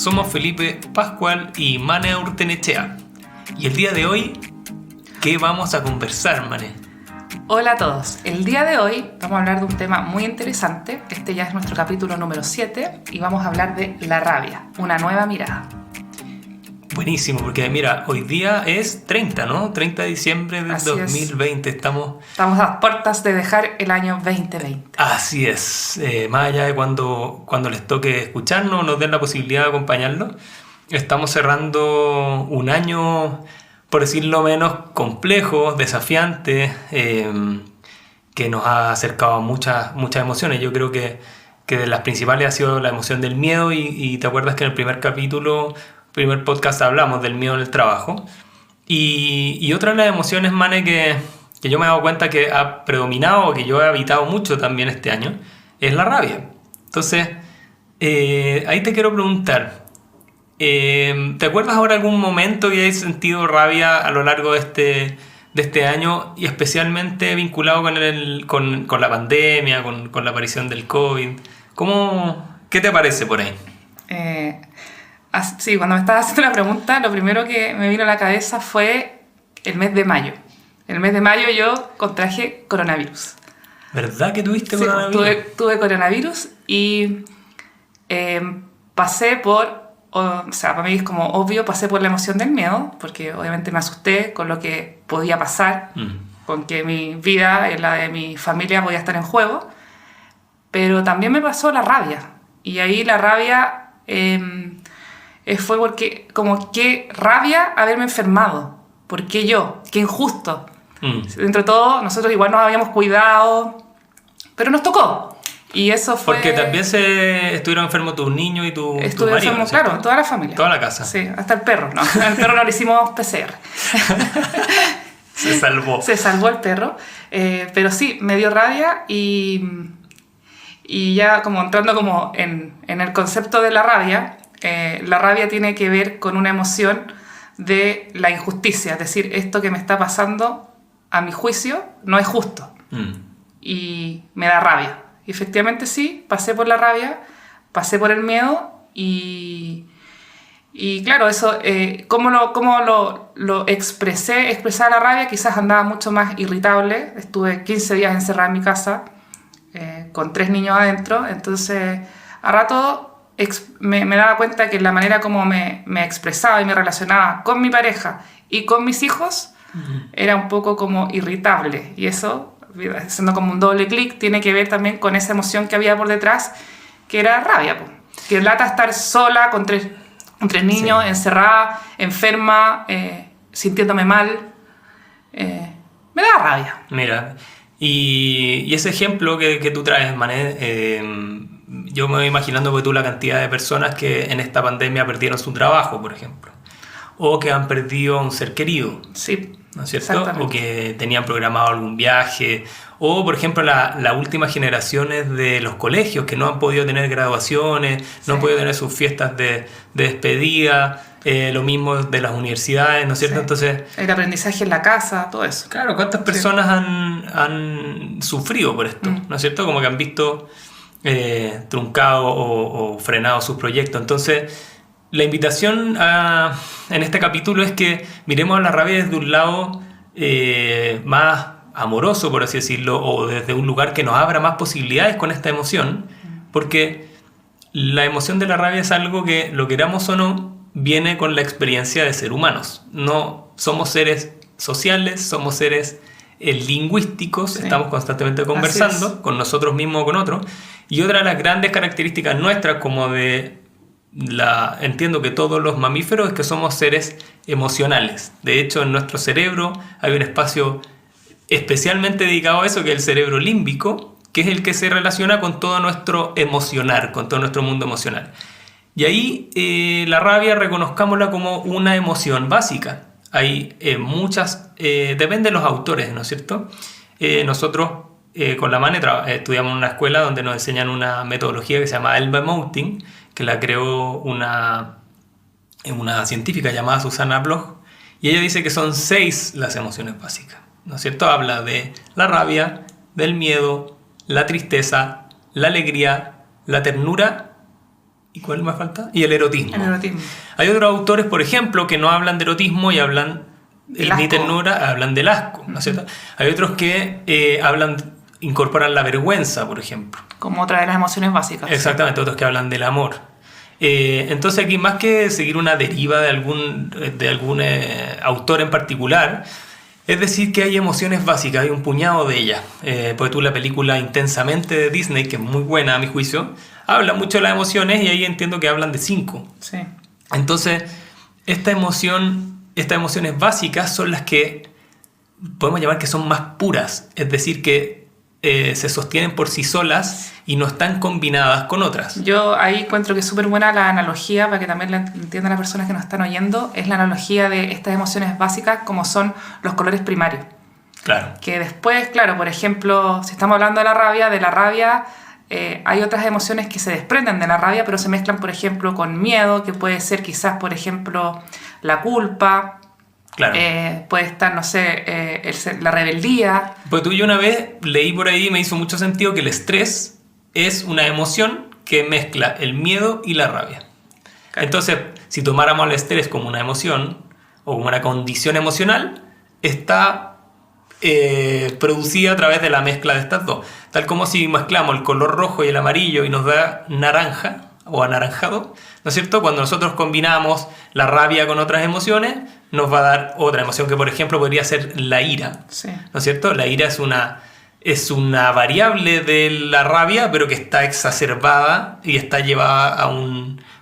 somos Felipe Pascual y Mane Urtenechea. Y el día de hoy, ¿qué vamos a conversar, Mane? Hola a todos. El día de hoy vamos a hablar de un tema muy interesante. Este ya es nuestro capítulo número 7 y vamos a hablar de la rabia, una nueva mirada. Buenísimo, porque mira, hoy día es 30, ¿no? 30 de diciembre del Así 2020. Estamos a las puertas de dejar el año 2020. Así es. Más allá de cuando les toque escucharnos, nos den la posibilidad de acompañarnos, estamos cerrando un año, por decirlo menos, complejo, desafiante, que nos ha acercado a muchas emociones. Yo creo que de las principales ha sido la emoción del miedo y te acuerdas que en el primer podcast hablamos del miedo en el trabajo. Y otra de las emociones, Mane, que yo me he dado cuenta que ha predominado, que yo he habitado mucho también este año, es la rabia. Entonces, ahí te quiero preguntar, ¿te acuerdas ahora algún momento que hayas sentido rabia a lo largo de este año y especialmente vinculado con la pandemia, con la aparición del COVID? ¿Qué te parece por ahí? Sí, cuando me estabas haciendo la pregunta, lo primero que me vino a la cabeza fue el mes de mayo. El mes de mayo yo contraje coronavirus. ¿Verdad que tuviste Sí, coronavirus? tuve coronavirus y pasé por, para mí es como obvio, pasé por la emoción del miedo, porque obviamente me asusté con lo que podía pasar, con que mi vida y la de mi familia podía estar en juego, pero también me pasó la rabia. Y ahí la rabia fue porque, como, qué rabia haberme enfermado. ¿Por qué yo? Qué injusto. Dentro de todo, nosotros igual nos habíamos cuidado, pero nos tocó. Y eso fue... Porque también estuvieron enfermos tus niños y tu marido. Estuvieron enfermos, claro, toda la familia. Toda la casa. Sí, hasta el perro, ¿no? El perro no le hicimos PCR. Se salvó. Se salvó el perro. Pero sí, me dio rabia y ya como entrando como en el concepto de la rabia tiene que ver con una emoción de la injusticia. Es decir, esto que me está pasando, a mi juicio, no es justo. Y me da rabia. Y efectivamente sí, pasé por la rabia, pasé por el miedo y claro, eso, cómo lo expresar la rabia, quizás andaba mucho más irritable. Estuve 15 días encerrada en mi casa con 3 niños adentro, entonces a rato me daba cuenta que la manera como me expresaba y me relacionaba con mi pareja y con mis hijos era un poco como irritable, y eso, haciendo como un doble clic, tiene que ver también con esa emoción que había por detrás, que era rabia, que lata estar sola con tres niños, sí, encerrada, enferma, sintiéndome mal, me da rabia. Mira, y ese ejemplo que tú traes, Mané, yo me voy imaginando que tú la cantidad de personas que en esta pandemia perdieron su trabajo, por ejemplo, o que han perdido a un ser querido. Sí, ¿no es cierto? O que tenían programado algún viaje, o por ejemplo las últimas generaciones de los colegios que no han podido tener graduaciones, no han podido tener sus fiestas de despedida, lo mismo de las universidades, ¿no es cierto? Sí. Entonces, el aprendizaje en la casa, todo eso. Claro, ¿cuántas personas han sufrido por esto? ¿No es cierto? Como que han visto truncado o frenado sus proyectos. Entonces, la invitación en este capítulo es que miremos a la rabia desde un lado más amoroso, por así decirlo, o desde un lugar que nos abra más posibilidades con esta emoción, porque la emoción de la rabia es algo que, lo queramos o no, viene con la experiencia de ser humanos. No somos seres sociales, somos seres lingüísticos, sí, estamos constantemente conversando con nosotros mismos o con otros, y otra de las grandes características nuestras, como entiendo que todos los mamíferos, es que somos seres emocionales. De hecho, en nuestro cerebro hay un espacio especialmente dedicado a eso, que es el cerebro límbico, que es el que se relaciona con todo nuestro emocionar, con todo nuestro mundo emocional. Y ahí la rabia, reconozcámosla como una emoción básica. Hay muchas, depende de los autores, ¿no es cierto? Nosotros con la Mane estudiamos en una escuela donde nos enseñan una metodología que se llama Elba Emoting, que la creó una científica llamada Susanna Bloch, y ella dice que son 6 las emociones básicas, ¿no es cierto? Habla de la rabia, del miedo, la tristeza, la alegría, la ternura ¿Y cuál más falta? Y el erotismo. El erotismo. Hay otros autores, por ejemplo, que no hablan de erotismo y hablan ni ternura, hablan del asco, ¿no es cierto? Hay otros que incorporan la vergüenza, por ejemplo. Como otra de las emociones básicas. Exactamente, otros que hablan del amor. Entonces aquí, más que seguir una deriva de algún autor en particular, es decir que hay emociones básicas, hay un puñado de ellas. Porque tú la película Intensamente de Disney, que es muy buena a mi juicio, habla mucho de las emociones y ahí entiendo que hablan de 5. Sí. Entonces, estas emociones básicas son las que podemos llamar que son más puras, es decir que se sostienen por sí solas y no están combinadas con otras. Yo ahí encuentro que es súper buena la analogía, para que también la entiendan las personas que nos están oyendo, es la analogía de estas emociones básicas como son los colores primarios. Claro. Que después, claro, por ejemplo, si estamos hablando de la rabia hay otras emociones que se desprenden de la rabia, pero se mezclan, por ejemplo, con miedo, que puede ser quizás, por ejemplo, la culpa. Claro. Puede estar, no sé, la rebeldía. Pues tú y yo una vez leí por ahí y me hizo mucho sentido que el estrés es una emoción que mezcla el miedo y la rabia. Claro. Entonces, si tomáramos el estrés como una emoción o como una condición emocional, está producida a través de la mezcla de estas dos. Tal como si mezclamos el color rojo y el amarillo y nos da naranja o anaranjado, ¿no es cierto? Cuando nosotros combinamos la rabia con otras emociones, nos va a dar otra emoción que, por ejemplo, podría ser la ira. Sí. ¿No es cierto? La ira es una variable de la rabia, pero que está exacerbada y está llevada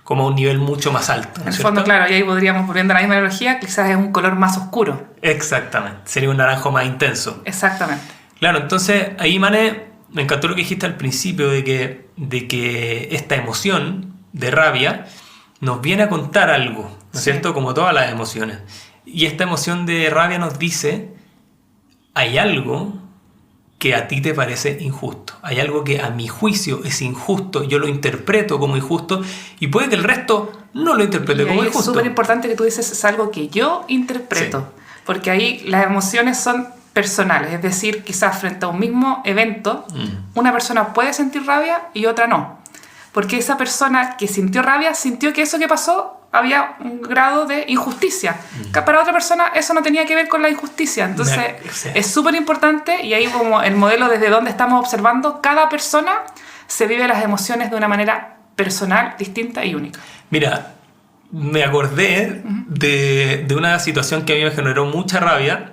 como a un nivel mucho más alto. ¿No en el es fondo, cierto? claro, y ahí podríamos, volviendo a la misma analogía, quizás es un color más oscuro. Exactamente. Sería un naranjo más intenso. Exactamente. Claro, entonces ahí, Mané, me encantó lo que dijiste al principio de que esta emoción de rabia nos viene a contar algo, ¿no es cierto? Como todas las emociones. Y esta emoción de rabia nos dice, hay algo que a ti te parece injusto. Hay algo que a mi juicio es injusto, yo lo interpreto como injusto y puede que el resto no lo interprete como injusto. Es súper importante que tú dices, es algo que yo interpreto, porque ahí las emociones son personales, es decir, quizás frente a un mismo evento, una persona puede sentir rabia y otra no. Porque esa persona que sintió rabia sintió que eso que pasó había un grado de injusticia. Que para otra persona eso no tenía que ver con la injusticia. Entonces es súper importante, y ahí como el modelo desde donde estamos observando, cada persona se vive las emociones de una manera personal, distinta y única. Mira, me acordé de una situación que a mí me generó mucha rabia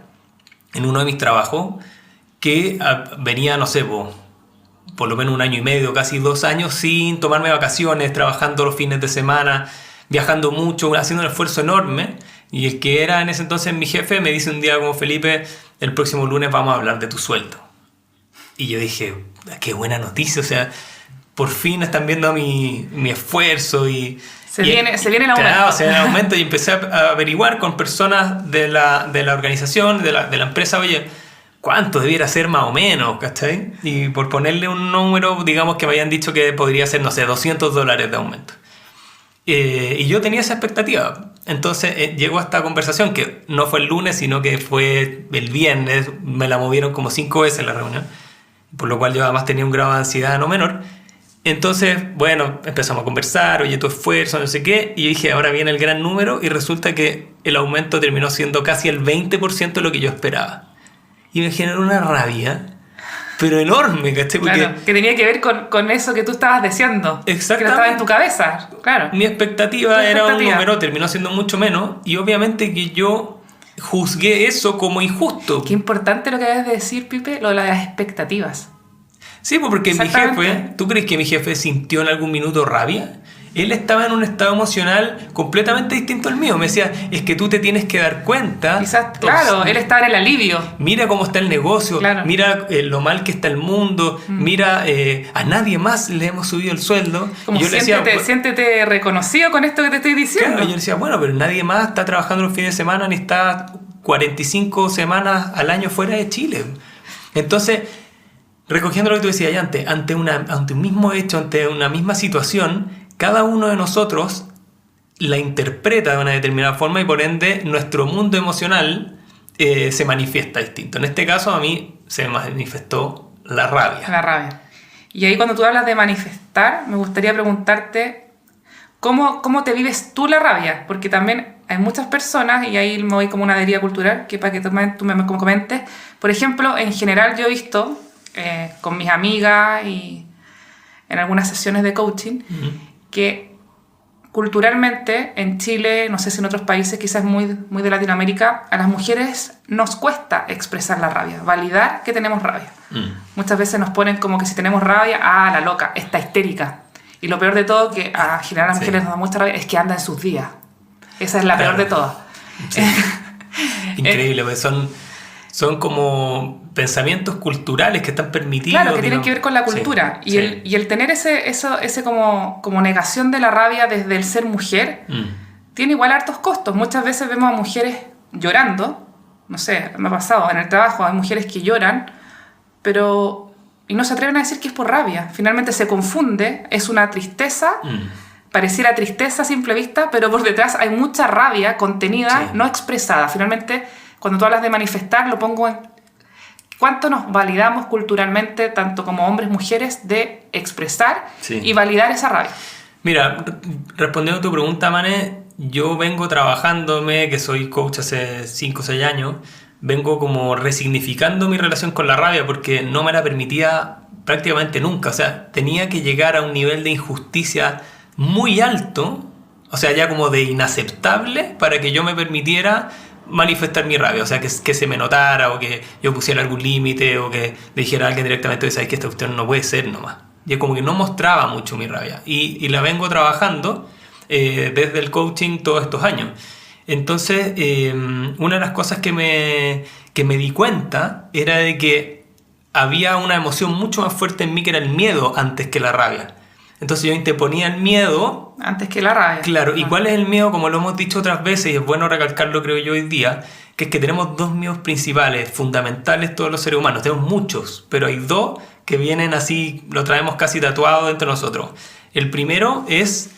en uno de mis trabajos, que venía, no sé, por lo menos 1 año y medio, casi 2 años sin tomarme vacaciones, trabajando los fines de semana, viajando mucho, haciendo un esfuerzo enorme. Y el que era en ese entonces mi jefe me dice un día como: Felipe, el próximo lunes vamos a hablar de tu sueldo. Y yo dije, qué buena noticia, o sea, por fin están viendo mi esfuerzo y... Se viene el aumento. Claro, se viene el aumento, y empecé a averiguar con personas de la organización, de la empresa, oye, ¿cuánto debiera ser más o menos? ¿Cachai? Y por ponerle un número, digamos que me habían dicho que podría ser, no sé, $200 de aumento. Y yo tenía esa expectativa. Entonces llegó a esta conversación, que no fue el lunes, sino que fue el viernes. Me la movieron como 5 veces la reunión, por lo cual yo además tenía un grado de ansiedad no menor. Entonces, bueno, empezamos a conversar, oye, tu esfuerzo, no sé qué, y yo dije, ahora viene el gran número, y resulta que el aumento terminó siendo casi el 20% de lo que yo esperaba. Y me generó una rabia, pero enorme, ¿cachai? Porque claro, que tenía que ver con eso que tú estabas deseando. Exactamente. Que estaba en tu cabeza, claro. Mi expectativa era un número, terminó siendo mucho menos, y obviamente que yo juzgué eso como injusto. Qué importante lo que debes de decir, Pipe, lo de las expectativas. Sí, porque mi jefe, ¿tú crees que mi jefe sintió en algún minuto rabia? Él estaba en un estado emocional completamente distinto al mío. Me decía, es que tú te tienes que dar cuenta. Quizás, claro, él estaba en el alivio. Mira cómo está el negocio, claro. Mira lo mal que está el mundo, mira, a nadie más le hemos subido el sueldo. Como y yo siéntete reconocido con esto que te estoy diciendo. Claro, y yo le decía, bueno, pero nadie más está trabajando los fines de semana ni está 45 semanas al año fuera de Chile. Entonces, recogiendo lo que tú decías antes, ante un mismo hecho, ante una misma situación, cada uno de nosotros la interpreta de una determinada forma, y por ende nuestro mundo emocional se manifiesta distinto. En este caso a mí se manifestó la rabia. La rabia. Y ahí, cuando tú hablas de manifestar, me gustaría preguntarte, ¿cómo te vives tú la rabia? Porque también hay muchas personas, y ahí me voy como una deriva cultural, que para que tú me comentes, por ejemplo, en general yo he visto con mis amigas y en algunas sesiones de coaching, que culturalmente en Chile, no sé si en otros países, quizás muy, muy de Latinoamérica, a las mujeres nos cuesta expresar la rabia, validar que tenemos rabia. Muchas veces nos ponen como que si tenemos rabia, la loca, está histérica. Y lo peor de todo, que a general a las mujeres nos da mucha rabia, es que anda en sus días. Esa es la peor de todas. Sí. Increíble, pues son como pensamientos culturales que están permitidos. Claro, que tienen que ver con la cultura. Sí, y el tener ese como negación de la rabia desde el ser mujer, tiene igual hartos costos. Muchas veces vemos a mujeres llorando. No sé, me ha pasado en el trabajo, hay mujeres que lloran, y no se atreven a decir que es por rabia. Finalmente se confunde, es una tristeza, pareciera tristeza a simple vista, pero por detrás hay mucha rabia contenida, no expresada. Finalmente, cuando tú hablas de manifestar, lo pongo en cuánto nos validamos culturalmente, tanto como hombres, mujeres, de expresar y validar esa rabia. Mira, respondiendo a tu pregunta, Mané, yo vengo trabajándome, que soy coach hace 5 o 6 años, vengo como resignificando mi relación con la rabia porque no me la permitía prácticamente nunca. O sea, tenía que llegar a un nivel de injusticia muy alto, o sea, ya como de inaceptable, para que yo me permitiera manifestar mi rabia. O sea, que se me notara, o que yo pusiera algún límite, o que le dijera a alguien directamente, ¿sabes que esta cuestión no puede ser nomás? Y como que no mostraba mucho mi rabia. Y la vengo trabajando desde el coaching todos estos años. Entonces, una de las cosas que me di cuenta era de que había una emoción mucho más fuerte en mí, que era el miedo antes que la rabia. Entonces yo interponía el miedo antes que la rabia. Claro, ¿y cuál es el miedo? Como lo hemos dicho otras veces, y es bueno recalcarlo, creo yo, hoy día, que es que tenemos 2 miedos principales, fundamentales todos los seres humanos. Tenemos muchos, pero hay 2 que vienen así, lo traemos casi tatuado dentro de nosotros. El primero es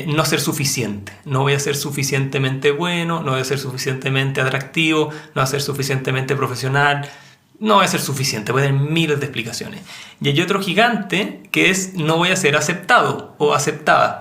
no ser suficiente. No voy a ser suficientemente bueno, no voy a ser suficientemente atractivo, no voy a ser suficientemente profesional, no voy a ser suficiente. Puede haber miles de explicaciones. Y hay otro gigante que es no voy a ser aceptado o aceptada.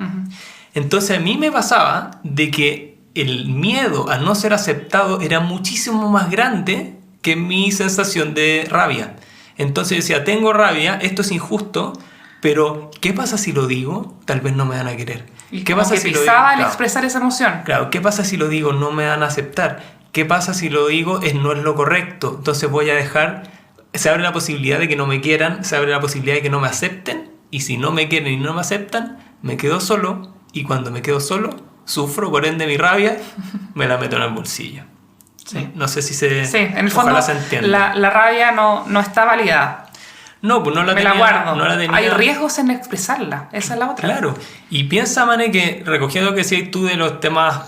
Entonces a mí me pasaba de que el miedo a no ser aceptado era muchísimo más grande que mi sensación de rabia. Entonces decía, tengo rabia, esto es injusto, pero ¿qué pasa si lo digo? Tal vez no me van a querer. ¿Y qué pasa si lo digo? Al expresar esa emoción. Claro, ¿qué pasa si lo digo? No me van a aceptar. ¿Qué pasa si lo digo? No es lo correcto. Entonces voy a dejar... Se abre la posibilidad de que no me quieran, se abre la posibilidad de que no me acepten, y si no me quieren y no me aceptan, me quedo solo, y cuando me quedo solo, sufro, por ende mi rabia me la meto en el bolsillo. Sí. No sé si se... Sí, en el fondo la rabia no está validada. No, pues no la tenía. Me la guardo. No la tenía. Hay riesgos en expresarla. Esa es la otra. Claro. Y piensa, Mane, que recogiendo lo que decías tú de los temas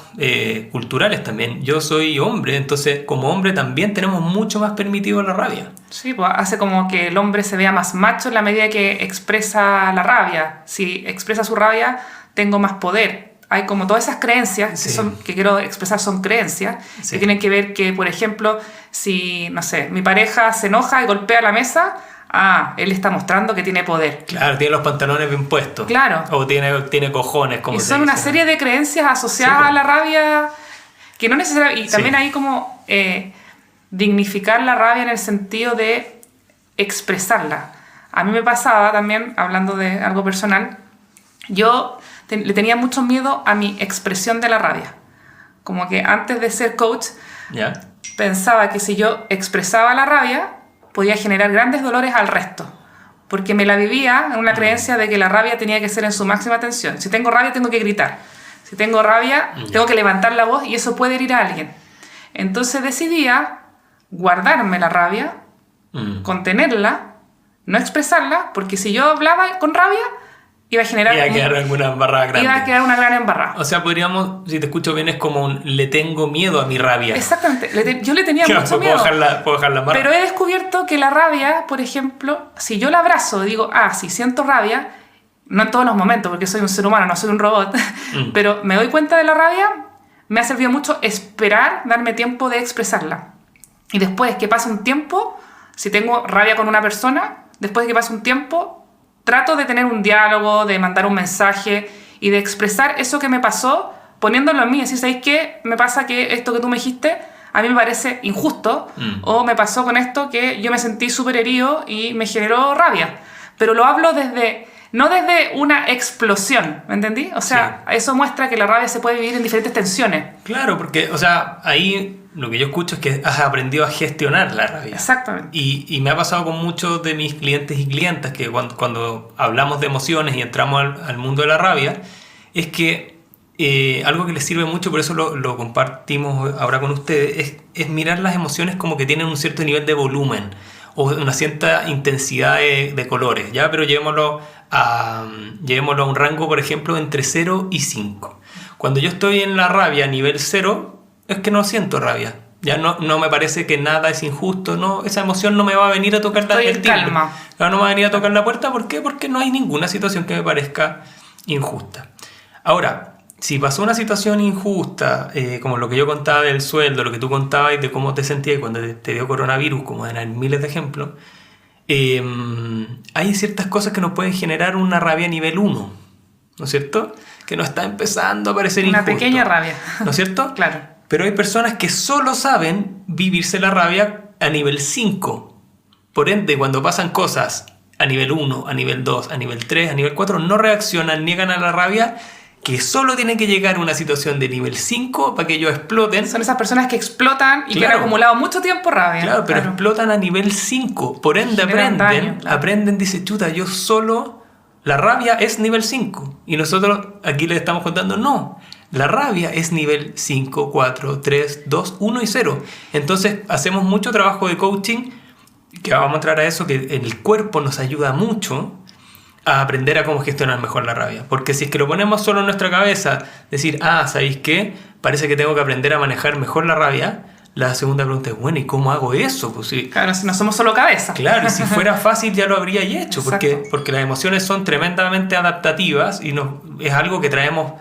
culturales también, yo soy hombre, entonces como hombre también tenemos mucho más permitido la rabia. Sí, pues hace como que el hombre se vea más macho en la medida que expresa la rabia. Si expresa su rabia, tengo más poder. Hay como todas esas creencias que quiero expresar, son creencias que tienen que ver que, por ejemplo, si, no sé, mi pareja se enoja y golpea la mesa, él está mostrando que tiene poder. Claro, tiene los pantalones bien puestos. Claro. O tiene cojones, como y se son dice. Una serie de creencias asociadas a la rabia que no necesariamente... Y también hay como dignificar la rabia en el sentido de expresarla. A mí me pasaba también, hablando de algo personal, yo le tenía mucho miedo a mi expresión de la rabia. Como que antes de ser coach, pensaba que si yo expresaba la rabia, podía generar grandes dolores al resto. Porque me la vivía en una creencia de que la rabia tenía que ser en su máxima tensión. Si tengo rabia, tengo que gritar. Si tengo rabia, tengo que levantar la voz y eso puede herir a alguien. Entonces decidía guardarme la rabia, contenerla, no expresarla, porque si yo hablaba con rabia, iba a generar... Iba a quedar alguna embarrada grande. Iba a quedar una gran embarrada. O sea, podríamos, si te escucho bien, es como le tengo miedo a mi rabia. Exactamente. Yo le tenía mucho miedo. Puedo dejarla embarrada. Pero he descubierto que la rabia, por ejemplo, si yo la abrazo y digo, si siento rabia, no en todos los momentos, porque soy un ser humano, no soy un robot, pero me doy cuenta de la rabia, me ha servido mucho esperar, darme tiempo de expresarla. Y después que pase un tiempo, si tengo rabia con una persona, después de que pase un tiempo, trato de tener un diálogo, de mandar un mensaje, y de expresar eso que me pasó, poniéndolo en mí, decir, ¿sabes qué? Me pasa que esto que tú me dijiste a mí me parece injusto, o me pasó con esto que yo me sentí súper herido y me generó rabia. Pero lo hablo no desde una explosión, ¿me entendí? O sea, eso muestra que la rabia se puede vivir en diferentes tensiones. Claro, porque, o sea, ahí lo que yo escucho es que has aprendido a gestionar la rabia. Exactamente. Y me ha pasado con muchos de mis clientes y clientas que cuando hablamos de emociones y entramos al mundo de la rabia, es que algo que les sirve mucho, por eso lo compartimos ahora con ustedes, es mirar las emociones como que tienen un cierto nivel de volumen o una cierta intensidad de colores, ¿ya? Pero llevémoslo a un rango, por ejemplo, entre 0 y 5. Cuando yo estoy en la rabia a nivel 0, es que no siento rabia. Ya no me parece que nada es injusto, no, esa emoción no me va a venir a tocar el timbre. Calma. No me va a venir a tocar la puerta, ¿por qué? Porque no hay ninguna situación que me parezca injusta. Ahora, si pasó una situación injusta, como lo que yo contaba del sueldo, lo que tú contabas y de cómo te sentías cuando te dio coronavirus, como eran miles de ejemplos, hay ciertas cosas que nos pueden generar una rabia a nivel 1, ¿no es cierto? Que nos está empezando a parecer injusto. Una pequeña rabia. ¿No es cierto? Claro. Pero hay personas que solo saben vivirse la rabia a nivel 5. Por ende, cuando pasan cosas a nivel 1, a nivel 2, a nivel 3, a nivel 4, no reaccionan, niegan a la rabia, que solo tiene que llegar a una situación de nivel 5 para que ellos exploten. Son esas personas que explotan y Claro. que han acumulado mucho tiempo rabia. Claro, pero explotan a nivel 5. Por ende, Generan daño, claro. aprenden, dice, chuta, yo solo... La rabia es nivel 5. Y nosotros aquí les estamos contando, no. La rabia es nivel 5, 4, 3, 2, 1 y 0. Entonces, hacemos mucho trabajo de coaching, que vamos a entrar a eso, que el cuerpo nos ayuda mucho a aprender a cómo gestionar mejor la rabia. Porque si es que lo ponemos solo en nuestra cabeza, decir, ¿sabéis qué? Parece que tengo que aprender a manejar mejor la rabia. La segunda pregunta es, bueno, ¿y cómo hago eso? Pues sí. Claro, si no somos solo cabeza. Claro, y si fuera fácil ya lo habría hecho, Exacto. porque las emociones son tremendamente adaptativas y es algo que traemos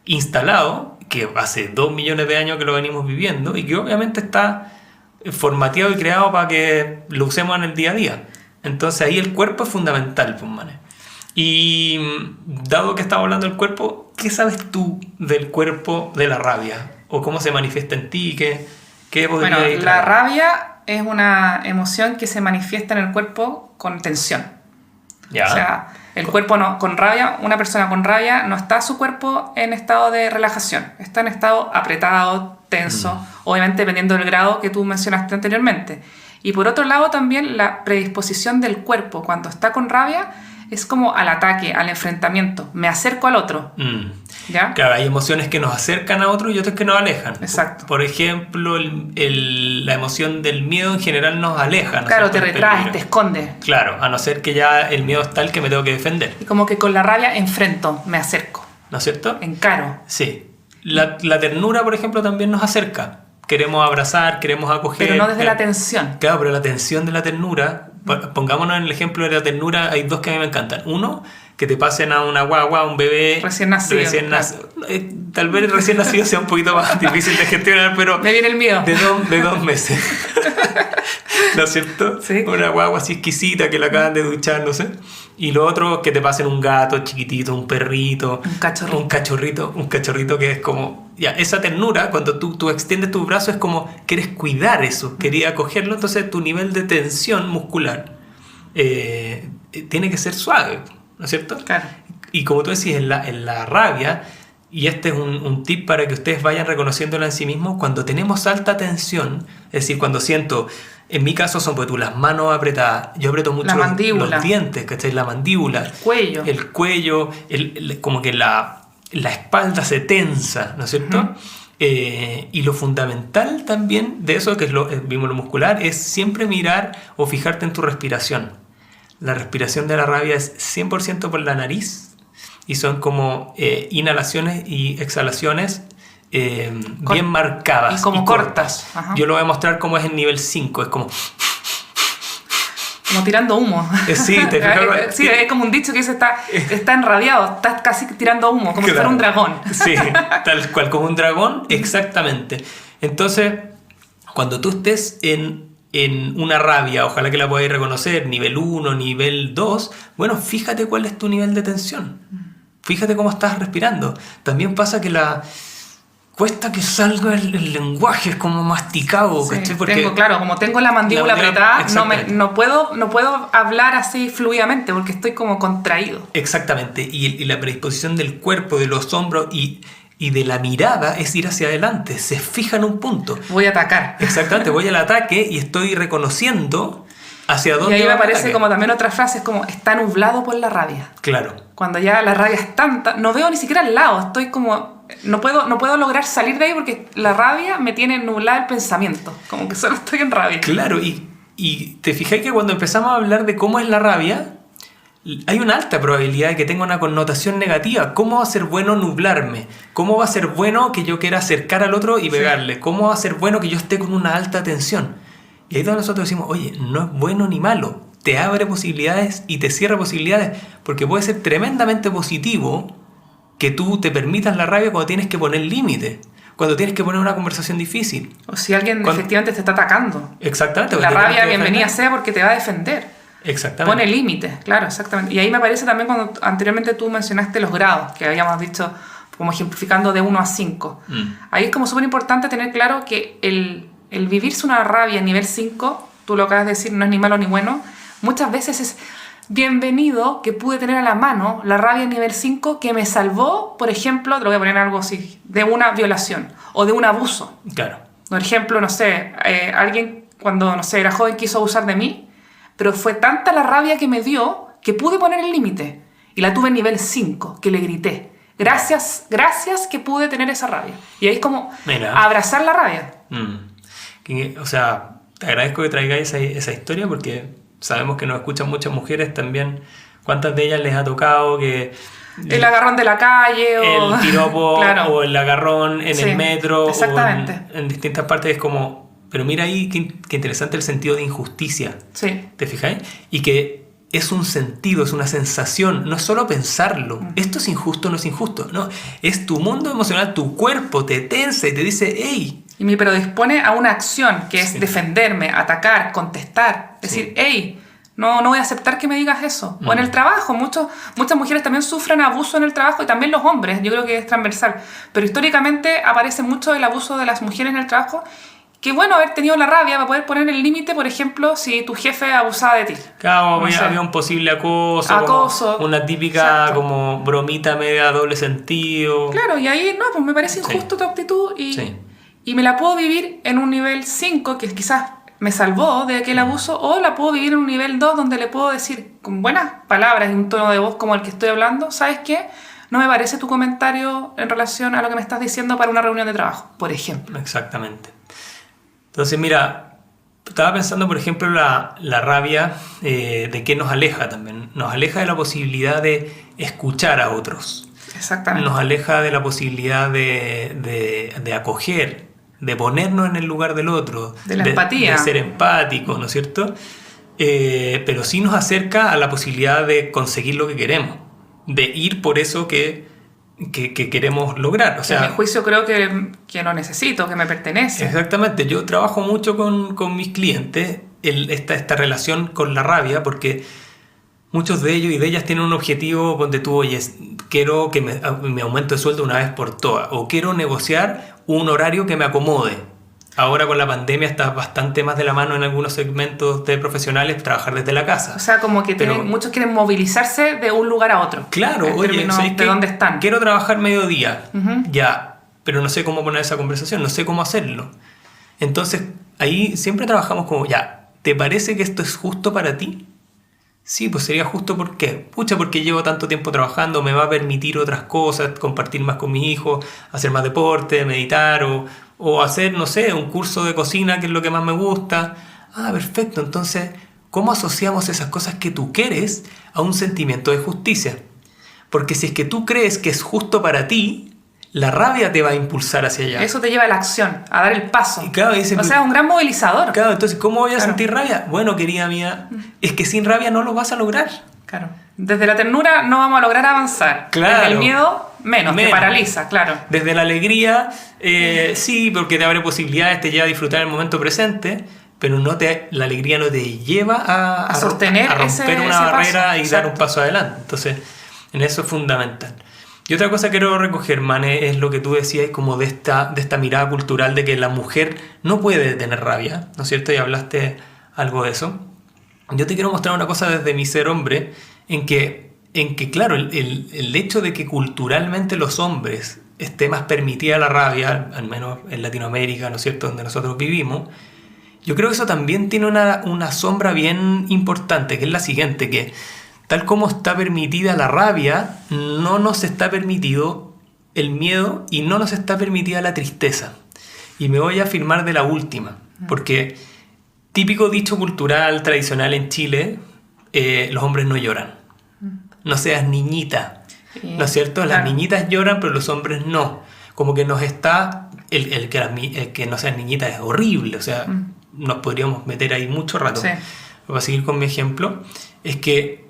instalado, que hace 2 millones de años que lo venimos viviendo y que obviamente está formateado y creado para que lo usemos en el día a día. Entonces ahí el cuerpo es fundamental, pues, mané. Y dado que estamos hablando del cuerpo, ¿qué sabes tú del cuerpo de la rabia? ¿O cómo se manifiesta en ti? ¿Qué podría Bueno, traer? la rabia es una emoción que se manifiesta en el cuerpo con tensión. ¿Ya? O sea, el cuerpo con rabia, una persona con rabia no está su cuerpo en estado de relajación, está en estado apretado, tenso, obviamente dependiendo del grado que tú mencionaste anteriormente. Y por otro lado también la predisposición del cuerpo cuando está con rabia es como al ataque, al enfrentamiento, me acerco al otro. ¿Ya? Claro, hay emociones que nos acercan a otros y otras que nos alejan. Exacto. Por ejemplo, la emoción del miedo en general nos aleja. ¿no? Claro, te Del retraes, peligro. te escondes. Claro, a no ser que ya el miedo es tal que me tengo que defender. Y como que con la rabia enfrento, me acerco, ¿No es cierto? encaro. Sí. La ternura, por ejemplo, también nos acerca. Queremos abrazar, queremos acoger. Pero no desde la tensión. Claro, pero la tensión de la ternura, pongámonos en el ejemplo de la ternura, hay dos que a mí me encantan. Uno, que te pasen a una guagua, un bebé Recién nacido. Tal vez recién nacido sea un poquito más difícil de gestionar, pero Me viene el miedo. de 2 meses. ¿No es cierto? Sí. Una guagua así exquisita que la acaban de duchar, no sé. Y lo otro, que te pasen un gato chiquitito, un perrito. Un cachorrito que es como... Ya, esa ternura, cuando tú extiendes tus brazos, es como quieres cuidar eso, querías acogerlo, entonces tu nivel de tensión muscular tiene que ser suave, ¿no es cierto? Claro. Y como tú decís, en la rabia, y este es un tip para que ustedes vayan reconociéndola en sí mismos, cuando tenemos alta tensión, es decir, cuando siento, en mi caso son pues, las manos apretadas, yo aprieto mucho los dientes, ¿cachai? La mandíbula, el cuello, como que la espalda se tensa, ¿no es cierto? Y lo fundamental también de eso, que es vimos lo muscular, es siempre mirar o fijarte en tu respiración. La respiración de la rabia es 100% por la nariz y son como inhalaciones y exhalaciones bien marcadas. Y como cortas. Ajá. Yo lo voy a mostrar como es en nivel 5, es como... Como tirando humo. Sí, te fijas. Sí, es como un dicho que dice está enrabiado, estás casi tirando humo, como si fuera un dragón. Sí, tal cual, como un dragón, exactamente. Entonces, cuando tú estés en una rabia, ojalá que la podáis reconocer, nivel 1, nivel 2, bueno, fíjate cuál es tu nivel de tensión. fíjate cómo estás respirando. También pasa que cuesta que salga el lenguaje, es como masticado, Sí, ¿cachai? Porque como tengo la mandíbula la apretada, exactamente. no puedo hablar así fluidamente porque estoy como contraído. Exactamente, y la predisposición del cuerpo, de los hombros y de la mirada es ir hacia adelante, se fija en un punto. Voy a atacar. Exactamente, voy al ataque y estoy reconociendo hacia Y dónde ahí va me el aparece ataque. como también otra frase, es como, está nublado por la rabia. Claro, Cuando ya la rabia es tanta, no veo ni siquiera al lado, estoy como, no puedo lograr salir de ahí porque la rabia me tiene nublado el pensamiento, como que solo estoy en rabia. claro, y te fijas que cuando empezamos a hablar de cómo es la rabia, hay una alta probabilidad de que tenga una connotación negativa. ¿Cómo va a ser bueno nublarme? ¿Cómo va a ser bueno que yo quiera acercar al otro y pegarle? ¿Cómo va a ser bueno que yo esté con una alta tensión? Y ahí donde nosotros decimos, oye, no es bueno ni malo. Te abre posibilidades y te cierra posibilidades. Porque puede ser tremendamente positivo que tú te permitas la rabia cuando tienes que poner límite. Cuando tienes que poner una conversación difícil. O si alguien efectivamente te está atacando. Exactamente. La rabia, bienvenida sea porque te va a defender. Exactamente. Pone límites, claro, exactamente. Y ahí me parece también cuando anteriormente tú mencionaste los grados, que habíamos dicho como ejemplificando de 1 a 5. Ahí es como súper importante tener claro que el vivirse una rabia a nivel 5, tú lo acabas de decir, no es ni malo ni bueno, muchas veces es bienvenido que pude tener a la mano la rabia a nivel 5 que me salvó, por ejemplo, te lo voy a poner algo así, de una violación o de un abuso. Claro. Por ejemplo, no sé, alguien cuando, no sé, era joven quiso abusar de mí, pero fue tanta la rabia que me dio que pude poner el límite. Y la tuve en nivel 5, que le grité. Gracias que pude tener esa rabia. Y ahí es como abrazar la rabia. O sea, te agradezco que traigáis esa historia porque sabemos que nos escuchan muchas mujeres también. ¿Cuántas de ellas les ha tocado que... El agarrón de la calle o... El piropo claro. o el agarrón en el metro exactamente. o en distintas partes es como... Pero mira ahí qué interesante el sentido de injusticia. Sí. ¿Te fijáis? Y que es un sentido, es una sensación, no es solo pensarlo. Esto es injusto, no es injusto. No, es tu mundo emocional, tu cuerpo te tensa y te dice, hey. Y me predispone a una acción que es defenderme, atacar, contestar. Decir, hey, no voy a aceptar que me digas eso. O en el trabajo, muchas mujeres también sufren abuso en el trabajo y también los hombres. Yo creo que es transversal. Pero históricamente aparece mucho el abuso de las mujeres en el trabajo. Qué bueno haber tenido la rabia para poder poner el límite, por ejemplo, si tu jefe abusaba de ti. Claro, había un posible acoso. Como una típica como bromita media doble sentido. Claro, y ahí no, pues me parece injusto tu actitud y me la puedo vivir en un nivel 5, que quizás me salvó de aquel abuso, o la puedo vivir en un nivel 2, donde le puedo decir con buenas palabras y un tono de voz como el que estoy hablando, ¿sabes qué? No me parece tu comentario en relación a lo que me estás diciendo para una reunión de trabajo, por ejemplo. Exactamente. Entonces, mira, estaba pensando, por ejemplo, la rabia de qué nos aleja también. Nos aleja de la posibilidad de escuchar a otros. Exactamente. Nos aleja de la posibilidad de acoger, de ponernos en el lugar del otro. De la empatía. De ser empáticos, ¿no es cierto? Pero sí nos acerca a la posibilidad de conseguir lo que queremos. De ir por eso que queremos lograr. O sea, en mi juicio creo que lo necesito, que me pertenece. Exactamente. Yo trabajo mucho con mis clientes esta relación con la rabia porque muchos de ellos y de ellas tienen un objetivo donde tú, oye, quiero que me aumente el sueldo una vez por todas o quiero negociar un horario que me acomode. Ahora con la pandemia está bastante más de la mano en algunos segmentos de profesionales trabajar desde la casa. O sea, como que muchos quieren movilizarse de un lugar a otro. Claro, oye, ¿sabes de dónde están? Quiero trabajar mediodía, ya, pero no sé cómo poner esa conversación, no sé cómo hacerlo. Entonces, ahí siempre trabajamos como, ya, ¿te parece que esto es justo para ti? Sí, pues sería justo, ¿por qué? Pucha, porque llevo tanto tiempo trabajando, me va a permitir otras cosas, compartir más con mi hijo, hacer más deporte, meditar o hacer, no sé, un curso de cocina, que es lo que más me gusta. Ah, perfecto. Entonces, ¿cómo asociamos esas cosas que tú quieres a un sentimiento de justicia? Porque si es que tú crees que es justo para ti, la rabia te va a impulsar hacia allá. Eso te lleva a la acción, a dar el paso. Y claro, o sea, un gran movilizador. Claro, entonces, ¿cómo voy a sentir rabia? Bueno, querida mía, es que sin rabia no lo vas a lograr. Claro. Desde la ternura no vamos a lograr avanzar. Claro. Desde el miedo, menos. Te paraliza, claro. Desde la alegría, sí, porque te abre posibilidades, te lleva a disfrutar el momento presente, pero la alegría no te lleva a sostener a romper una barrera paso. y Exacto. dar un paso adelante. Entonces, en eso es fundamental. Y otra cosa que quiero recoger, Mane, es lo que tú decías como de esta mirada cultural de que la mujer no puede tener rabia, ¿no es cierto? Y hablaste algo de eso. Yo te quiero mostrar una cosa desde mi ser hombre, en que claro, el hecho de que culturalmente los hombres esté más permitida la rabia, al menos en Latinoamérica, ¿no es cierto?, donde nosotros vivimos, yo creo que eso también tiene una sombra bien importante, que es la siguiente, que tal como está permitida la rabia, no nos está permitido el miedo y no nos está permitida la tristeza. Y me voy a afirmar de la última, porque típico dicho cultural tradicional en Chile, los hombres no lloran. No seas niñita, ¿no es cierto? Las niñitas lloran, pero los hombres no. Como que nos está... El que no seas niñita es horrible, o sea, nos podríamos meter ahí mucho rato. Sí. Voy a seguir con mi ejemplo. Es que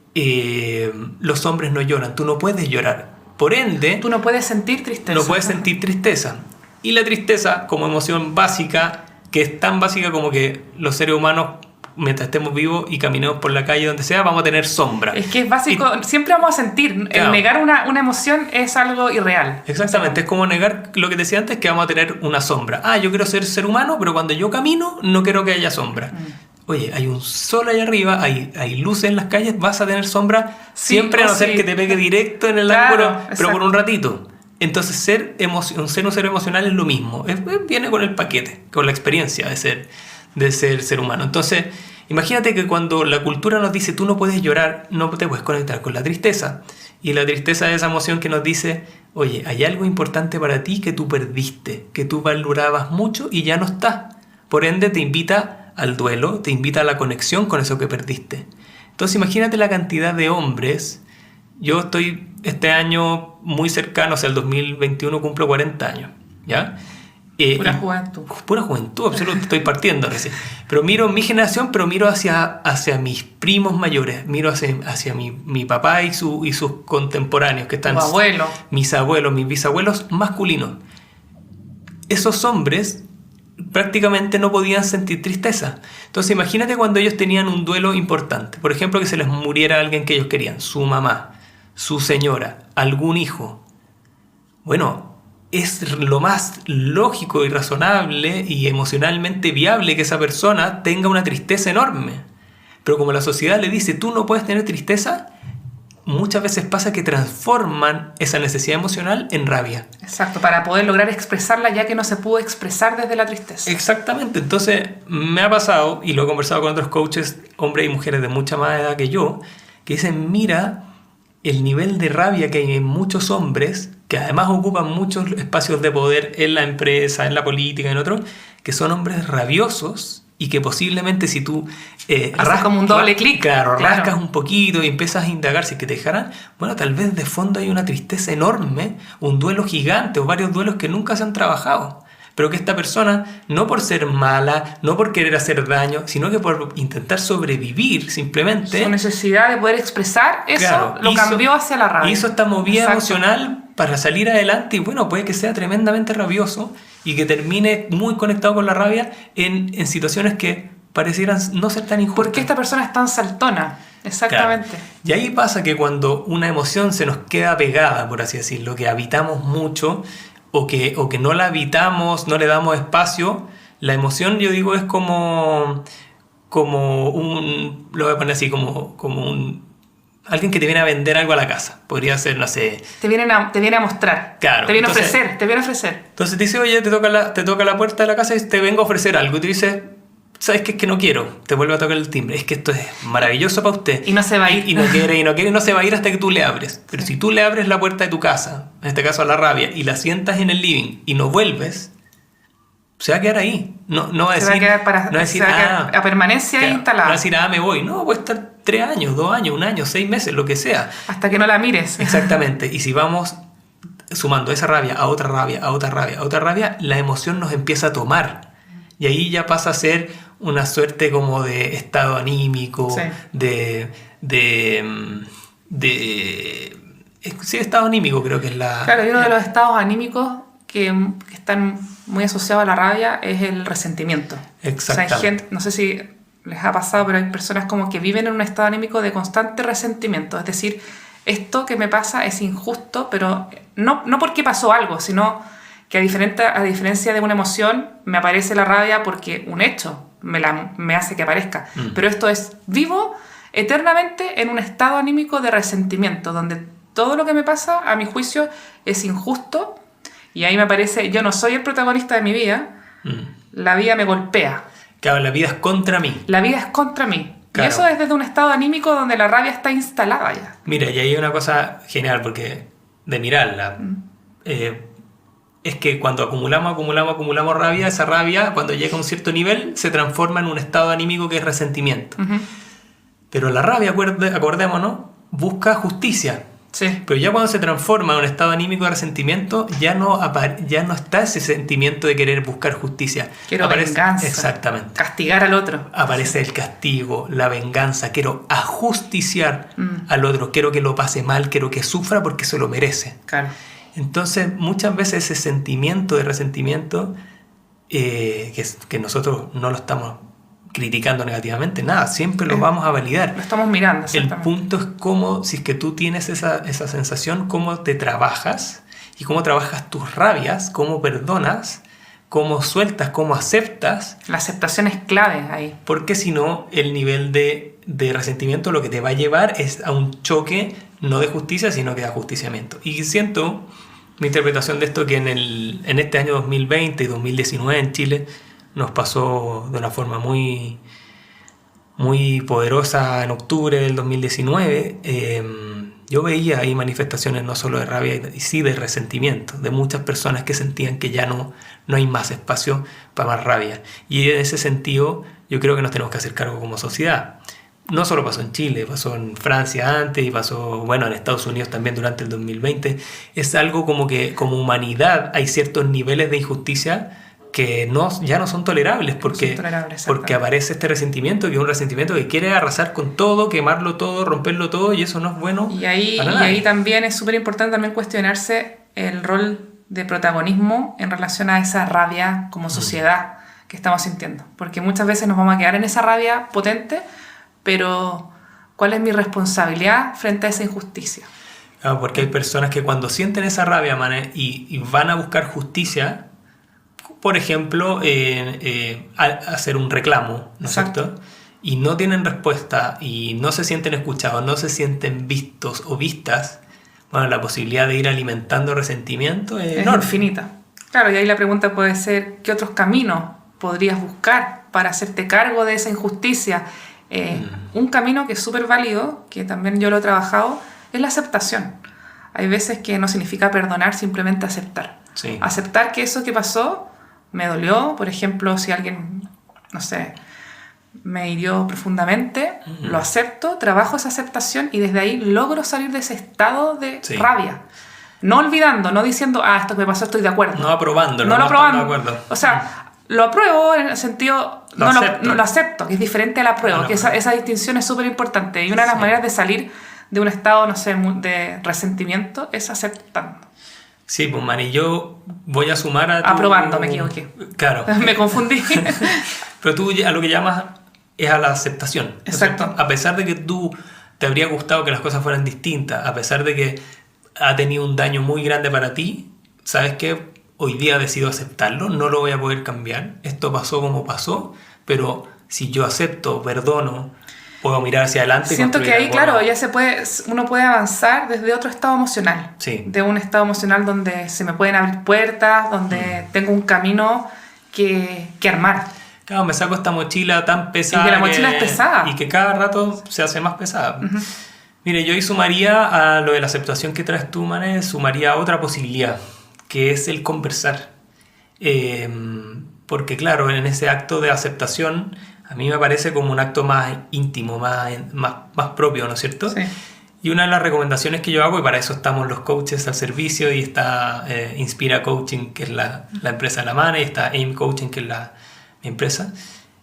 los hombres no lloran, tú no puedes llorar. Por ende... Tú no puedes sentir tristeza. No puedes sentir tristeza. Y la tristeza, como emoción básica, que es tan básica como que los seres humanos, mientras estemos vivos y caminemos por la calle donde sea, vamos a tener sombra. Es que es básico, siempre vamos a sentir. Claro. El negar una emoción es algo irreal. Exactamente, es como negar lo que te decía antes, que vamos a tener una sombra. Ah, yo quiero ser humano, pero cuando yo camino no quiero que haya sombra. Oye, hay un sol allá arriba, hay luces en las calles, vas a tener sombra siempre, a no ser que te pegue directo en el ángulo, pero por un ratito. Entonces ser un ser emocional es lo mismo, viene con el paquete, con la experiencia de ser humano. Entonces, imagínate que cuando la cultura nos dice tú no puedes llorar, no te puedes conectar con la tristeza. Y la tristeza es esa emoción que nos dice, oye, hay algo importante para ti que tú perdiste, que tú valorabas mucho y ya no está. Por ende te invita al duelo, te invita a la conexión con eso que perdiste. Entonces imagínate la cantidad de hombres. Yo estoy este año muy cercano, o sea, el 2021 cumplo 40 años, ¿ya? Pura juventud. Pura juventud, absoluto, estoy partiendo recién. Pero miro mi generación, pero miro hacia mis primos mayores, miro hacia mi papá y sus contemporáneos, que están... Abuelo. Mis abuelos, mis bisabuelos masculinos. Esos hombres prácticamente no podían sentir tristeza. Entonces imagínate cuando ellos tenían un duelo importante. Por ejemplo, que se les muriera alguien que ellos querían, su mamá, su señora, algún hijo. Bueno, es lo más lógico y razonable y emocionalmente viable que esa persona tenga una tristeza enorme. Pero como la sociedad le dice, tú no puedes tener tristeza, muchas veces pasa que transforman esa necesidad emocional en rabia. Exacto, para poder lograr expresarla ya que no se pudo expresar desde la tristeza. Exactamente, entonces me ha pasado, y lo he conversado con otros coaches, hombres y mujeres de mucha más edad que yo, que dicen, mira el nivel de rabia que hay en muchos hombres, que además ocupan muchos espacios de poder en la empresa, en la política, en otros, que son hombres rabiosos y que posiblemente si tú rascas como un doble clic, claro, rascas un poquito y empiezas a indagar si es que te dejaran, bueno, tal vez de fondo hay una tristeza enorme, un duelo gigante o varios duelos que nunca se han trabajado, pero que esta persona, no por ser mala, no por querer hacer daño, sino que por intentar sobrevivir simplemente, su necesidad de poder expresar eso, lo cambió hacia la rabia. Hizo esta movida emocional para salir adelante y bueno, puede que sea tremendamente rabioso y que termine muy conectado con la rabia en situaciones que parecieran no ser tan injustas. Porque esta persona es tan saltona. Exactamente. Claro. Y ahí pasa que cuando una emoción se nos queda pegada, por así decirlo, que habitamos mucho o que no la habitamos, no le damos espacio, la emoción, yo digo, es como un, lo voy a poner así, como un alguien que te viene a vender algo a la casa. Podría ser, no sé... Te viene a mostrar. Claro. Te viene a ofrecer. Entonces te dice, oye, te toca la puerta de la casa y te vengo a ofrecer algo. Y tú dices, ¿sabes qué? Es que no quiero. Te vuelve a tocar el timbre. Es que esto es maravilloso para usted. Y no se va a ir. Y no quiere, y no se va a ir hasta que tú le abres. Pero si tú le abres la puerta de tu casa, en este caso a la rabia, y la sientas en el living y no vuelves, se va a quedar ahí. No va a decir... Se va a quedar a permanencia claro, instalada. No va a decir, me voy. No, voy a estar 3 años, 2 años, 1 año, 6 meses, lo que sea. Hasta que no la mires. Exactamente. Y si vamos sumando esa rabia a otra rabia, a otra rabia, a otra rabia, la emoción nos empieza a tomar. Y ahí ya pasa a ser una suerte como de estado anímico, sí. Sí, estado anímico creo que es la... Claro, y uno de los estados anímicos que están muy asociados a la rabia es el resentimiento. Exactamente. O sea, hay gente, no sé si les ha pasado, pero hay personas como que viven en un estado anímico de constante resentimiento. Es decir, esto que me pasa es injusto, pero no porque pasó algo, sino que a diferencia de una emoción, me aparece la rabia porque un hecho me hace que aparezca. Pero esto es vivo eternamente en un estado anímico de resentimiento, donde todo lo que me pasa, a mi juicio, es injusto, y ahí me aparece, yo no soy el protagonista de mi vida, la vida me golpea. Claro, la vida es contra mí. La vida es contra mí. Claro. Y eso es desde un estado anímico donde la rabia está instalada ya. Mira, y ahí hay una cosa genial, porque de mirarla, es que cuando acumulamos rabia, esa rabia, cuando llega a un cierto nivel, se transforma en un estado anímico que es resentimiento. Pero la rabia, acordémonos, busca justicia. Sí. Pero ya cuando se transforma en un estado anímico de resentimiento, ya no está ese sentimiento de querer buscar justicia. Quiero venganza. Exactamente. Castigar al otro. Aparece el castigo, la venganza. Quiero ajusticiar al otro. Quiero que lo pase mal, quiero que sufra porque se lo merece. Claro. Entonces, muchas veces ese sentimiento de resentimiento, que nosotros no lo estamos criticando negativamente, nada, siempre lo vamos a validar. Lo estamos mirando, El punto es cómo, si es que tú tienes esa sensación, cómo te trabajas y cómo trabajas tus rabias, cómo perdonas, cómo sueltas, cómo aceptas. La aceptación es clave ahí. Porque si no, el nivel de resentimiento lo que te va a llevar es a un choque no de justicia, sino que de ajusticiamiento. Y siento, mi interpretación de esto, que en este año 2020 y 2019 en Chile nos pasó de una forma muy, muy poderosa en octubre del 2019. Yo veía ahí manifestaciones no solo de rabia, y sí de resentimiento, de muchas personas que sentían que ya no hay más espacio para más rabia. Y en ese sentido, yo creo que nos tenemos que hacer cargo como sociedad. No solo pasó en Chile, pasó en Francia antes y pasó, bueno, en Estados Unidos también durante el 2020. Es algo como que como humanidad hay ciertos niveles de injusticia que ya no son tolerables, porque aparece este resentimiento, que es un resentimiento que quiere arrasar con todo, quemarlo todo, romperlo todo, y eso no es bueno. Y ahí también es súper importante también cuestionarse el rol de protagonismo en relación a esa rabia como sociedad que estamos sintiendo, porque muchas veces nos vamos a quedar en esa rabia potente, pero ¿cuál es mi responsabilidad frente a esa injusticia? Claro, porque hay personas que cuando sienten esa rabia, y van a buscar justicia, por ejemplo, hacer un reclamo, ¿no es cierto? Y no tienen respuesta y no se sienten escuchados, no se sienten vistos o vistas, bueno, la posibilidad de ir alimentando resentimiento es infinita. Claro, y ahí la pregunta puede ser, ¿qué otros caminos podrías buscar para hacerte cargo de esa injusticia? Un camino que es súper válido, que también yo lo he trabajado, es la aceptación. Hay veces que no significa perdonar, simplemente aceptar. Sí. Aceptar que eso que pasó me dolió. Por ejemplo, si alguien, no sé, me hirió profundamente, lo acepto, trabajo esa aceptación y desde ahí logro salir de ese estado de rabia. No olvidando, no diciendo, esto que me pasó, estoy de acuerdo. No aprobándolo. No lo aprobando. O sea, lo apruebo en el sentido, lo acepto, que es diferente al apruebo, que esa distinción es súper importante. Y una de las maneras de salir de un estado, no sé, de resentimiento es aceptando. Sí, pues Mari, yo voy a sumar a aprobando, me equivoqué. Claro. Me confundí. Pero tú a lo que llamas es a la aceptación. Exacto. A pesar de que tú te habría gustado que las cosas fueran distintas, a pesar de que ha tenido un daño muy grande para ti, ¿sabes qué? Hoy día decido aceptarlo, no lo voy a poder cambiar. Esto pasó como pasó, pero si yo acepto, perdono, puedo mirar hacia adelante. Siento que ahí, claro, ya uno puede avanzar desde otro estado emocional. Sí. De un estado emocional donde se me pueden abrir puertas, donde tengo un camino que armar. Claro, me saco esta mochila tan pesada. Y que la mochila es pesada. Y que cada rato se hace más pesada. Mire, yo ahí sumaría a lo de la aceptación que traes tú, Mané, sumaría otra posibilidad, que es el conversar. Porque claro, en ese acto de aceptación, a mí me parece como un acto más íntimo, más propio, ¿no es cierto? Sí. Y una de las recomendaciones que yo hago, y para eso estamos los coaches al servicio, y está Inspira Coaching, que es la empresa de la Mane, y está AIM Coaching, que es mi empresa,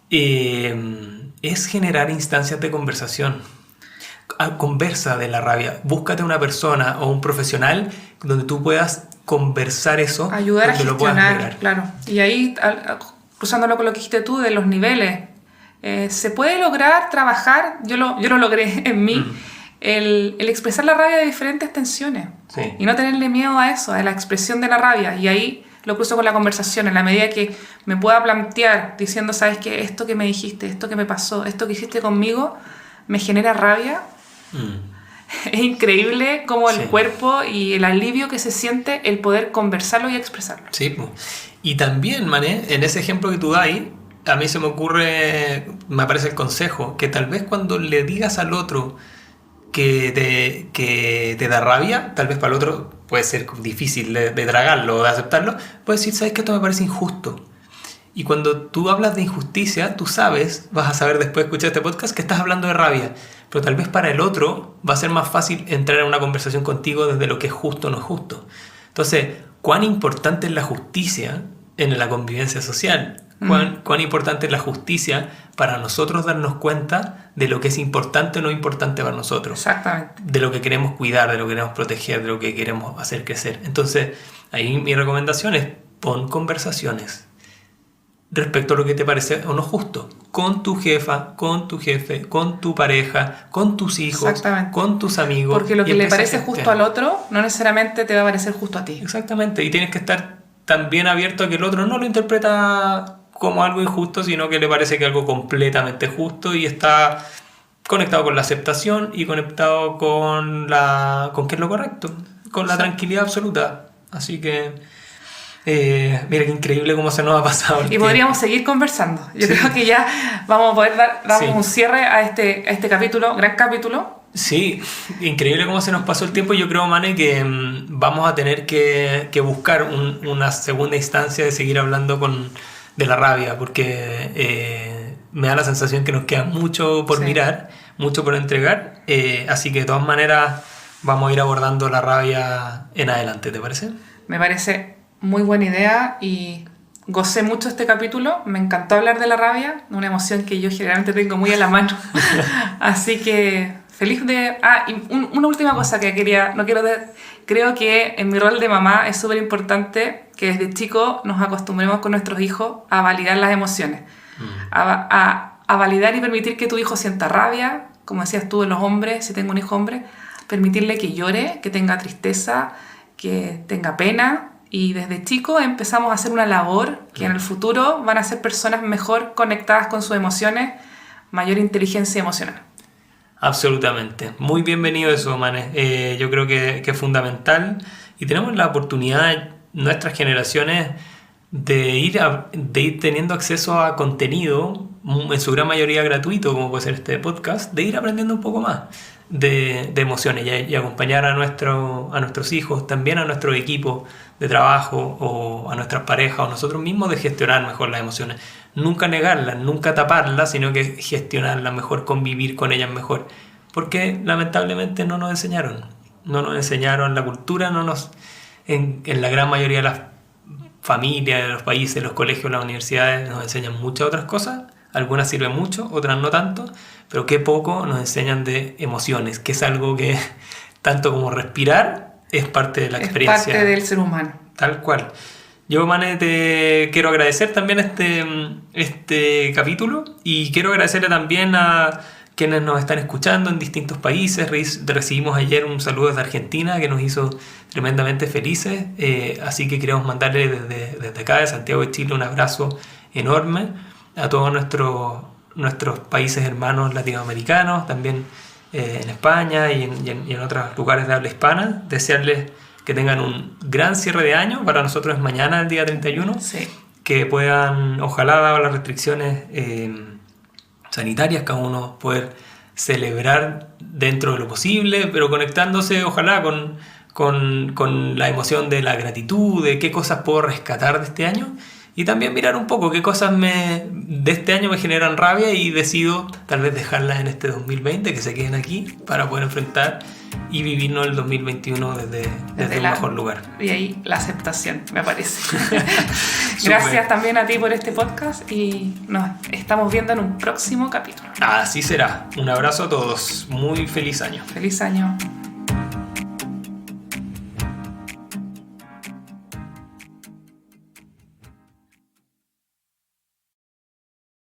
es generar instancias de conversación. Conversa de la rabia, búscate una persona o un profesional donde tú puedas conversar eso, ayudar a gestionar, claro. Y ahí, cruzándolo con lo que dijiste tú de los niveles, se puede lograr trabajar, yo lo logré en mí, el expresar la rabia de diferentes tensiones. Sí. Y no tenerle miedo a eso, a la expresión de la rabia. Y ahí lo cruzo con la conversación, en la medida que me pueda plantear diciendo, ¿sabes qué? Esto que me dijiste, esto que me pasó, esto que hiciste conmigo, me genera rabia. Es increíble cómo el cuerpo y el alivio que se siente el poder conversarlo y expresarlo. Sí, pues. Y también, Mané, en ese ejemplo que tú das ahí, a mí se me ocurre, me aparece el consejo, que tal vez cuando le digas al otro que te da rabia, tal vez para el otro puede ser difícil de tragarlo o de aceptarlo, puedes decir, ¿sabes qué? Esto me parece injusto. Y cuando tú hablas de injusticia, tú sabes, vas a saber después de escuchar este podcast, que estás hablando de rabia. Pero tal vez para el otro va a ser más fácil entrar en una conversación contigo desde lo que es justo o no es justo. Entonces, ¿cuán importante es la justicia en la convivencia social? ¿Cuán importante es la justicia para nosotros darnos cuenta de lo que es importante o no importante para nosotros? Exactamente. De lo que queremos cuidar, de lo que queremos proteger, de lo que queremos hacer crecer. Entonces, ahí mi recomendación es pon conversaciones respecto a lo que te parece o no justo, con tu jefa, con tu jefe, con tu pareja, con tus hijos, con tus amigos. Porque lo que le parece justo al otro no necesariamente te va a parecer justo a ti. Exactamente, y tienes que estar también abierto a que el otro no lo interpreta como algo injusto, sino que le parece que algo completamente justo y está conectado con la aceptación y conectado con qué es lo correcto, con la tranquilidad absoluta. Así que mira qué increíble cómo se nos ha pasado el tiempo. Podríamos seguir conversando. Yo creo que ya vamos a poder dar un cierre a este capítulo, gran capítulo. Sí, increíble cómo se nos pasó el tiempo. Yo creo, Mane, que vamos a tener que buscar una segunda instancia de seguir hablando de la rabia, porque me da la sensación que nos queda mucho por mirar, mucho por entregar, así que de todas maneras vamos a ir abordando la rabia en adelante, ¿te parece? Me parece muy buena idea y gocé mucho este capítulo. Me encantó hablar de la rabia, una emoción que yo generalmente tengo muy a la mano. Así que feliz de... y una última cosa que creo que en mi rol de mamá es súper importante que desde chico nos acostumbremos con nuestros hijos a validar las emociones. A validar y permitir que tu hijo sienta rabia, como decías tú, en los hombres, si tengo un hijo hombre, permitirle que llore, que tenga tristeza, que tenga pena. Y desde chico empezamos a hacer una labor que en el futuro van a ser personas mejor conectadas con sus emociones, mayor inteligencia emocional. Absolutamente. Muy bienvenido eso, Mané. Yo creo que es fundamental y tenemos la oportunidad, nuestras generaciones, de ir teniendo acceso a contenido, en su gran mayoría gratuito, como puede ser este podcast, de ir aprendiendo un poco más de emociones y acompañar a nuestros hijos, también a nuestro equipo de trabajo o a nuestras parejas o nosotros mismos, de gestionar mejor las emociones. Nunca negarlas, nunca taparlas, sino que gestionarlas mejor, convivir con ellas mejor. Porque lamentablemente no nos enseñaron la cultura, en la gran mayoría de las familias, de los países, los colegios, las universidades nos enseñan muchas otras cosas. Algunas sirven mucho, otras no tanto, pero qué poco nos enseñan de emociones, que es algo que, tanto como respirar, es parte de la experiencia. Es parte del ser humano. Tal cual. Yo, Mane, te quiero agradecer también este capítulo y quiero agradecerle también a quienes nos están escuchando en distintos países. Recibimos ayer un saludo desde Argentina que nos hizo tremendamente felices, así que queremos mandarle desde acá, de Santiago de Chile, un abrazo enorme a todos nuestros países hermanos latinoamericanos, también en España y en otros lugares de habla hispana. Desearles que tengan un gran cierre de año. Para nosotros es mañana, el día 31. Sí. Que puedan, ojalá, dadas las restricciones sanitarias, cada uno poder celebrar dentro de lo posible, pero conectándose, ojalá, con la emoción de la gratitud, de qué cosas puedo rescatar de este año. Y también mirar un poco qué cosas de este año me generan rabia y decido tal vez dejarlas en este 2020, que se queden aquí para poder enfrentar y vivirnos el 2021 desde un mejor lugar. Y ahí la aceptación, me parece. Gracias también a ti por este podcast y nos estamos viendo en un próximo capítulo. Así será. Un abrazo a todos. Muy feliz año. Feliz año.